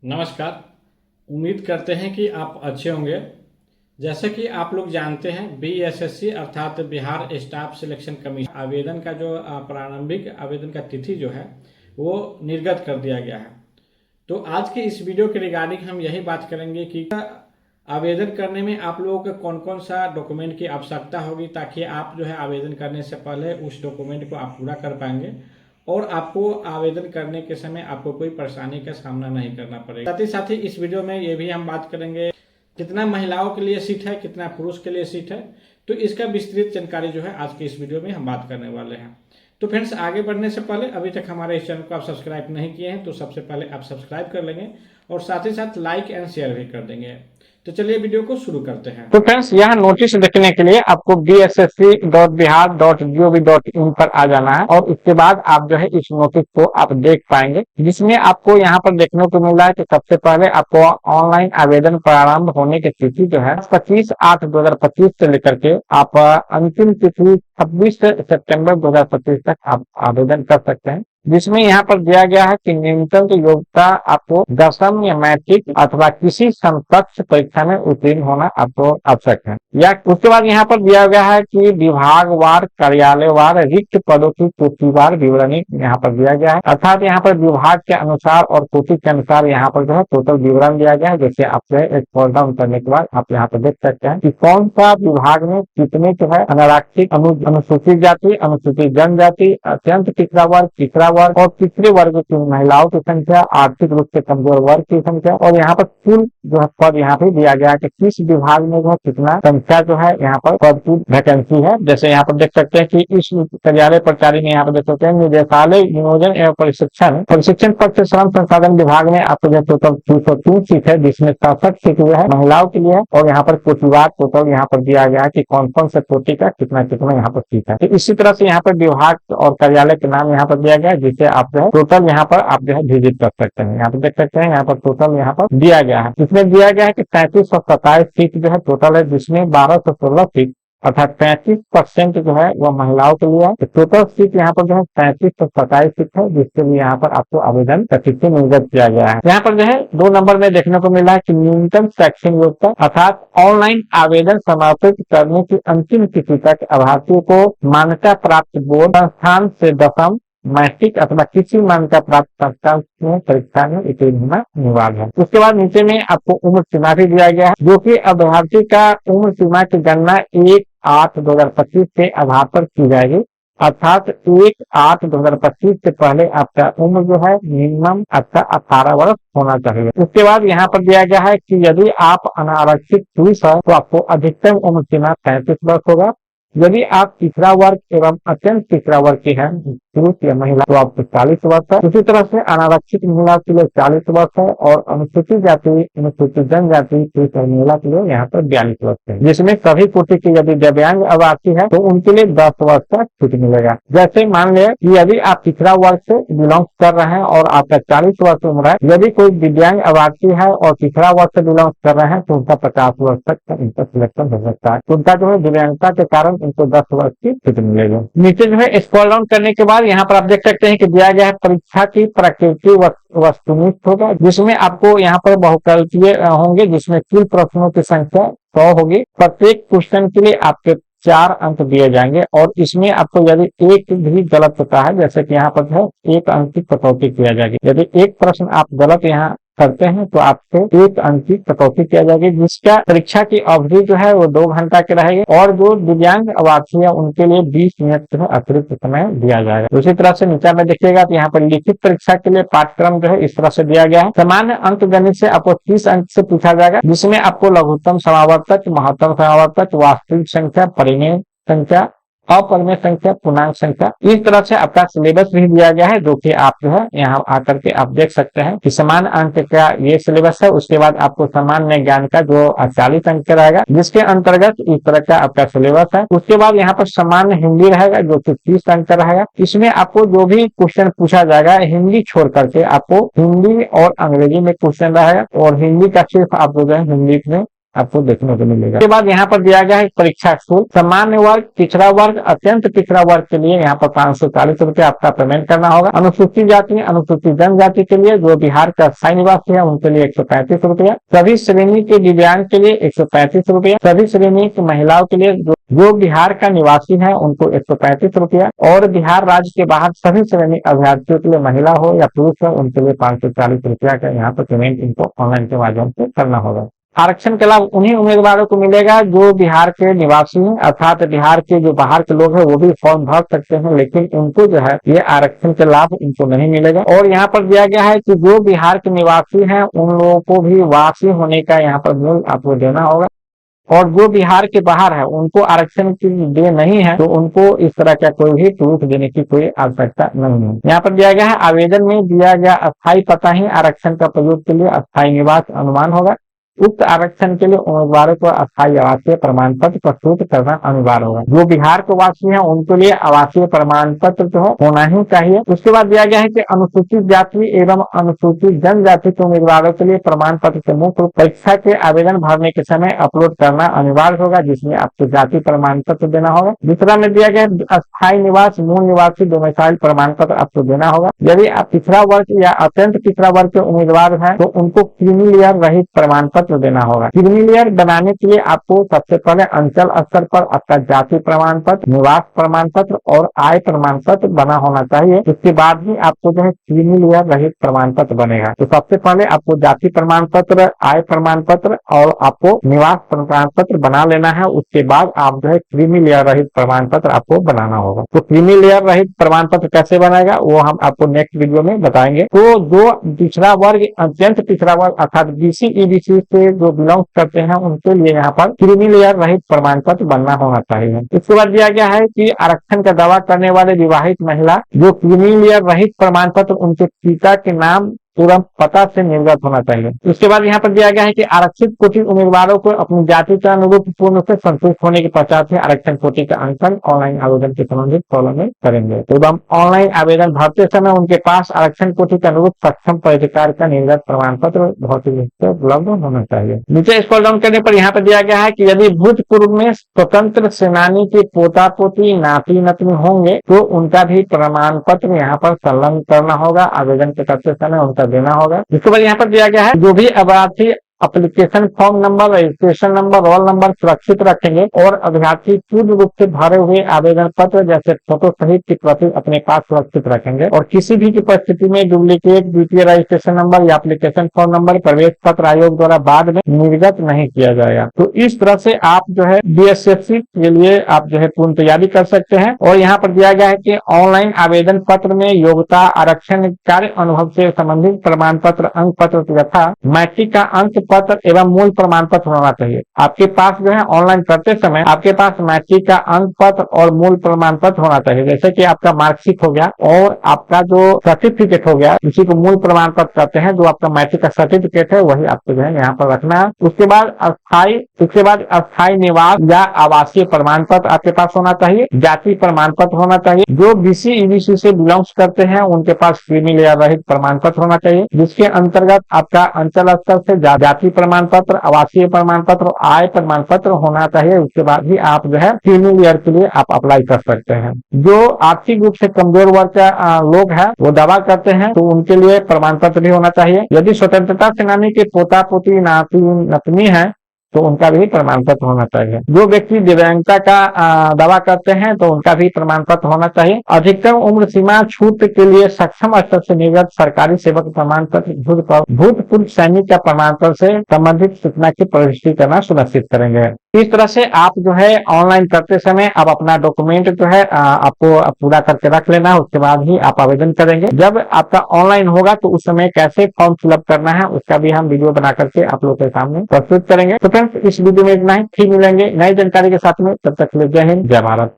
नमस्कार। उम्मीद करते हैं कि आप अच्छे होंगे। जैसे कि आप लोग जानते हैं, बीएसएससी अर्थात बिहार स्टाफ सिलेक्शन कमीशन आवेदन का जो प्रारंभिक आवेदन का तिथि जो है वो निर्गत कर दिया गया है। तो आज के इस वीडियो के रिगार्डिंग हम यही बात करेंगे कि आवेदन करने में आप लोगों को कौन कौन सा डॉक्यूमेंट की आवश्यकता होगी, ताकि आप जो है आवेदन करने से पहले उस डॉक्यूमेंट को आप पूरा कर पाएंगे और आपको आवेदन करने के समय आपको कोई परेशानी का सामना नहीं करना पड़ेगा। साथ ही इस वीडियो में ये भी हम बात करेंगे कितना महिलाओं के लिए सीट है, कितना पुरुष के लिए सीट है। तो इसका विस्तृत जानकारी जो है आज के इस वीडियो में हम बात करने वाले हैं। तो फ्रेंड्स, आगे बढ़ने से पहले अभी तक हमारे इस चैनल को आप सब्सक्राइब नहीं किए हैं तो सबसे पहले आप सब्सक्राइब कर लेंगे और साथ ही साथ लाइक एंड शेयर भी कर देंगे। तो चलिए वीडियो को शुरू करते हैं। तो फ्रेंड्स, यह नोटिस देखने के लिए आपको bssc.bihar.gov.in पर आ जाना है और उसके बाद आप जो है इस नोटिस को आप देख पाएंगे, जिसमें आपको यहाँ पर देखने को मिल रहा है कि सबसे पहले आपको ऑनलाइन आवेदन प्रारंभ होने की तिथि जो है 25/8/2025 से लेकर के आप अंतिम तिथि 26 सितंबर 2025 तक आप आवेदन कर सकते हैं, जिसमें यहाँ पर दिया गया है कि न्यूनतम योग्यता आपको 10वीं या मैट्रिक अथवा किसी समकक्ष परीक्षा में उत्तीर्ण होना आपको आवश्यक है। या उसके बाद यहाँ पर दिया गया है कि विभागवार कार्यालयवार रिक्त पदों की कोटिवार विवरणी यहाँ पर दिया गया है, अर्थात यहाँ पर विभाग के अनुसार और कोटि के अनुसार यहाँ पर जो है टोटल विवरण दिया गया है। जैसे आपसे एक फॉल डाउन करने के बाद आप यहाँ पर देख सकते हैं कि कौन सा विभाग में कितने जो है अनारक्षित, अनुसूचित जाति, अनुसूचित जनजाति, अत्यंत पिछड़ा वर्ग, पिछड़ा वर्ग और पिछड़े वर्ग की महिलाओं की संख्या, आर्थिक रूप से कमजोर वर्ग की संख्या और यहाँ पर कुल जो है पद यहाँ पे दिया गया है कि किस विभाग में जो है कितना संख्या जो है यहाँ पर पद की वैकेंसी है। जैसे यहाँ पर देख सकते हैं कि इस कार्यालय प्रचारी में यहाँ पर देख सकते हैं निदेशालय नियोजन एवं प्रशिक्षण पद से श्रम संसाधन विभाग में आपको जो टोटल 203 सीट है, जिसमें 67 सीट जो है महिलाओं के लिए और यहाँ पर कोटिवार टोटल यहाँ पर दिया गया है कि कौन कौन से कोटि का कितना कितना यहाँ पर सीट है। तो इसी तरह से यहाँ पर विभाग और कार्यालय के नाम यहाँ पर दिया गया है, जिसे आप जो है टोटल यहाँ पर आप जो है विजिट कर सकते हैं। यहाँ पर देख सकते हैं यहाँ पर टोटल यहाँ पर दिया गया है, इसमें दिया गया है कि 3327 सीट जो है टोटल है, जिसमें 1216 सीट अर्थात 35% जो है वह महिलाओं के लिए है। तो टोटल सीट यहाँ पर जो है 3327 सीट है, जिसके लिए यहाँ पर आपको आवेदन का तिथि निर्गत किया गया है। यहाँ पर जो है 2 नंबर में देखने को मिला है कि न्यूनतम शैक्षणिक योग्यता अर्थात ऑनलाइन आवेदन समर्पित करने की अंतिम तिथि तक अभ्यर्थियों को मान्यता प्राप्त बोर्ड संस्थान से 10वीं मैट्रिक अथवा किसी मान्यता प्राप्त संस्थान में परीक्षा में उत्तीर्ण होना अनिवार्य है। उसके बाद नीचे में आपको उम्र सीमा भी दिया गया है, जो कि अभ्यर्थी का उम्र सीमा की गणना 1/8/2025 के आधार पर की जाएगी, अर्थात 1/8/2025 से पहले आपका उम्र जो है मिनिमम आपका 18 वर्ष होना चाहिए। उसके बाद यहाँ पर दिया गया है कि यदि आप अनारक्षित पुरुष है तो आपको अधिकतम उम्र सीमा 35 वर्ष होगा। यदि आप पिछड़ा वर्ग एवं अत्यंत पिछड़ा वर्ग के हैं, पुरुष या महिला, तो आपको 40 वर्ष है। उसी तरह से अनारक्षित महिला के लिए 40 वर्ष है और अनुसूचित जाति, अनुसूचित जनजाति पुरुष और महिला के लिए यहाँ पर 42 वर्ष है, जिसमें सभी कोटि की यदि दिव्यांग अभ्यर्थी है तो उनके लिए 10 वर्ष का छूट मिलेगा। जैसे मान लिया कि यदि आप पिछड़ा वर्ग से बिलोंग कर रहे हैं और आपका 40 वर्ष उम्र है, यदि कोई दिव्यांग अभ्यर्थी है और पिछड़ा वर्ग से बिलोंग कर रहे हैं तो उनका 50 वर्ष तक का इनका सिलेक्शन हो सकता है। उनका जो है दिव्यांगता के कारण इनको 10 वर्ष की छूट मिलेगी। नीचे जो है स्क्रॉल डाउन करने के बाद यहाँ पर आप देख सकते हैं कि दिया गया है परीक्षा की प्रकृति वस्तुनिष्ठ होगा, जिसमें आपको यहाँ पर बहुकल्पीय होंगे, जिसमें कुल प्रश्नों की संख्या 100 होगी। प्रत्येक क्वेश्चन के लिए आपके 4 अंक दिए जाएंगे और इसमें आपको यदि एक भी गलत होता है, जैसे कि यहाँ पर है 1 अंक की कटौती किया जाएगी। यदि एक प्रश्न आप गलत यहाँ करते हैं तो आपसे 1 अंक की कटौती किया जाएगी, जिसका परीक्षा की अवधि जो है वो 2 घंटा की रहेगी और जो दिव्यांग अभ्यर्थी है उनके लिए 20 मिनट जो है अतिरिक्त समय दिया जाएगा। उसी तरह से नीचे में देखिएगा तो यहाँ पर लिखित परीक्षा के लिए पाठ्यक्रम जो है इस तरह से दिया गया है। सामान्य अंक गणित से आपको 30 अंक से पूछा जाएगा, जिसमें आपको लघुत्तम समावर्तक, महत्तम समावर्तक, वास्तविक संख्या, परिमेय संख्या, अपरिमेय संख्या, पूर्णांक संख्या, इस तरह से आपका सिलेबस भी दिया गया है, जो कि आप जो है यहाँ आकर के आप देख सकते हैं कि समान अंक का ये सिलेबस है। उसके बाद आपको सामान्य ज्ञान का जो 40 अंक का रहेगा, जिसके अंतर्गत इस तरह का आपका सिलेबस है। उसके बाद यहाँ पर सामान्य हिंदी रहेगा जो कि 30 अंक का रहेगा। इसमें आपको जो भी क्वेश्चन पूछा जाएगा हिंदी छोड़ करके आपको हिंदी और अंग्रेजी में क्वेश्चन रहेगा और हिंदी का सिर्फ आप जो है हिंदी में आपको देखने को मिलेगा। उसके बाद यहाँ पर दिया गया है परीक्षा शुल्क। सामान्य वर्ग, पिछड़ा वर्ग, अत्यंत पिछड़ा वर्ग के लिए यहाँ पर 540 रुपया आपका पेमेंट करना होगा। अनुसूचित जाति, अनुसूचित जनजाति के लिए जो बिहार का स्थायी निवासी है उनके लिए 135 रुपया, सभी श्रेणी के दिव्यांग के लिए 135 रुपया, सभी श्रेणी की महिलाओं के लिए जो बिहार का निवासी है उनको 135 रुपया, और बिहार राज्य के बाहर सभी श्रेणी अभ्यर्थियों के लिए महिला हो या पुरुष हो उनके लिए 540 रुपया का यहाँ पर पेमेंट इनको ऑनलाइन के माध्यम से करना होगा। आरक्षण का लाभ उन्हीं उम्मीदवारों को मिलेगा जो बिहार के निवासी हैं, अर्थात बिहार के जो बाहर के लोग हैं वो भी फॉर्म भर सकते हैं, लेकिन उनको जो है ये आरक्षण का लाभ इनको नहीं मिलेगा। और यहाँ पर दिया गया है कि जो बिहार के निवासी हैं उन लोगों को भी वापसी होने का यहाँ पर मूल आपको देना होगा, और जो बिहार के बाहर है उनको आरक्षण की दे नहीं है तो उनको इस तरह का कोई भी प्रूफ देने की कोई आवश्यकता नहीं है। यहाँ पर दिया गया है आवेदन में दिया गया अस्थायी पता ही आरक्षण का प्रयोग के लिए अस्थायी निवास अनुमान होगा। उक्त आरक्षण के लिए उम्मीदवारों को अस्थायी आवासीय प्रमाण पत्र प्रस्तुत करना अनिवार्य होगा। जो बिहार के वासी हैं उनके लिए आवासीय प्रमाण पत्र तो होना ही चाहिए। उसके बाद दिया गया है कि अनुसूचित जाति एवं अनुसूचित जनजाति के उम्मीदवारों के लिए प्रमाण पत्र के मुख्य परीक्षा के आवेदन भरने के समय अपलोड करना अनिवार्य होगा, जिसमें आपको जाति प्रमाण पत्र देना होगा। दूसरा में दिया गया अस्थायी निवास मूल निवासी डोमिसाइल प्रमाण पत्र आपको देना होगा। यदि आप पिछड़ा वर्ग या अत्यंत पिछड़ा वर्ग के उम्मीदवार हैं तो उनको क्रीमी लेयर रहित प्रमाण पत्र देना होगा। क्रीमी लेयर बनाने के लिए आपको सबसे पहले अंचल स्तर पर आपका जाति प्रमाण पत्र, निवास प्रमाण पत्र और आय प्रमाण पत्र बना होना चाहिए। उसके बाद ही आपको जो है क्रीमी लेयर रहित प्रमाण पत्र बनेगा। तो सबसे पहले आपको जाति प्रमाण पत्र, आय प्रमाण पत्र और आपको निवास प्रमाण पत्र बना लेना है। उसके बाद आप जो है क्रीमी लेयर रहित प्रमाण पत्र आपको बनाना होगा। तो क्रीमी लेयर रहित प्रमाण पत्र कैसे बनेगा वो हम आपको नेक्स्ट वीडियो में बताएंगे। तो जो पिछड़ा वर्ग, अत्यंत पिछड़ा वर्ग अर्थात बीसी ईबीसी से जो बिलोंग करते हैं उनके लिए यहाँ पर क्रीमी लेयर रहित प्रमाण पत्र बनना होना चाहिए। इसके बाद दिया गया है कि आरक्षण का दावा करने वाले विवाहित महिला जो क्रीमी लेयर रहित प्रमाण पत्र उनके पिता के नाम पूरा पता से निर्गत होना चाहिए। उसके बाद यहाँ पर दिया गया है कि आरक्षित कोटि उम्मीदवारों को अपनी जाति के अनुरूप पूर्ण से संतुष्ट होने के पश्चात ही आरक्षण कोटि का अंकन ऑनलाइन आवेदन के संबंधित कॉलम में करेंगे। तो हम ऑनलाइन आवेदन भरते समय उनके पास आरक्षण कोटि के अनुरूप सक्षम पदाधिकारी का निर्गत प्रमाण पत्र भौतिक रूप से उपलब्ध होना चाहिए। नीचे स्क्रॉल डाउन करने पर यहाँ पर दिया गया है कि यदि भूतपूर्व में स्वतंत्र सेनानी के पोता पोती नाती नतनी होंगे तो उनका भी प्रमाण पत्र यहाँ पर संलग्न करना होगा, आवेदन के करते समय उनका देना होगा। इसके बाद यहाँ पर दिया गया है जो भी अभ्यर्थी application form number, registration number, roll number सुरक्षित रखेंगे और अभ्यर्थी पूर्ण रूप से भरे हुए आवेदन पत्र जैसे फोटो सहित की प्रति अपने पास सुरक्षित रखेंगे और किसी भी परिस्थिति में डुप्लीकेट द्वितीय रजिस्ट्रेशन नंबर या एप्लीकेशन फॉर्म नंबर प्रवेश पत्र आयोग द्वारा बाद में निर्गत नहीं किया जाएगा। तो इस तरह से आप जो है बीएसएससी के लिए आप जो है पूर्ण तैयारी कर सकते हैं। और यहाँ पर दिया गया है कि ऑनलाइन आवेदन पत्र में योग्यता, आरक्षण, कार्य अनुभव से संबंधित प्रमाण पत्र, अंक पत्र तथा मैट्रिक का अंक पत्र एवं मूल प्रमाण पत्र होना चाहिए। आपके पास जो है ऑनलाइन करते समय आपके पास मैट्रिक का अंक पत्र और मूल प्रमाण पत्र होना चाहिए। जैसे कि आपका मार्कशीट हो गया और आपका जो सर्टिफिकेट हो गया उसी को मूल प्रमाण पत्र कहते हैं। जो आपका मैट्रिक का सर्टिफिकेट है वही आपको जो है यहाँ पर रखना है। उसके बाद अस्थायी निवास या आवासीय प्रमाण पत्र आपके पास होना चाहिए। जाति प्रमाण पत्र होना चाहिए। जो बीसी ईबीसी से बिलोंग्स करते हैं उनके पास क्रीमी लेयर रहित प्रमाण पत्र होना चाहिए, जिसके अंतर्गत आपका अंचल स्तर से जाति प्रमाण पत्र, आवासीय प्रमाण पत्र, आय प्रमाण पत्र होना चाहिए। उसके बाद ही आप जो है क्रीमी लेयर के लिए आप अप्लाई कर सकते हैं। जो आर्थिक रूप से कमजोर वर्ग का लोग हैं वो दावा करते हैं तो उनके लिए प्रमाण पत्र भी होना चाहिए। यदि स्वतंत्रता सेनानी के पोता पोती नाती नतनी है तो उनका भी प्रमाण पत्र होना चाहिए। जो व्यक्ति दिव्यांगता का दावा करते हैं तो उनका भी प्रमाण पत्र होना चाहिए। अधिकतम उम्र सीमा छूट के लिए सक्षम स्तर से निर्गत सरकारी सेवक प्रमाण पत्र, भूतपूर्व सैनिक का प्रमाण पत्र से संबंधित सूचना की प्रविष्टि करना सुनिश्चित करेंगे। इस तरह से आप जो है ऑनलाइन करते समय आप अपना डॉक्यूमेंट जो है आपको पूरा करके रख लेना है। उसके बाद ही आप आवेदन करेंगे। जब आपका ऑनलाइन होगा तो उस समय कैसे फॉर्म फिलअप करना है उसका भी हम वीडियो बना करके आप लोग के सामने प्रस्तुत करेंगे। तो फ्रेंड्स इस वीडियो में इतना ही, फिर मिलेंगे नई जानकारी के साथ में। तब तक के लिए जय हिंद, जय भारत।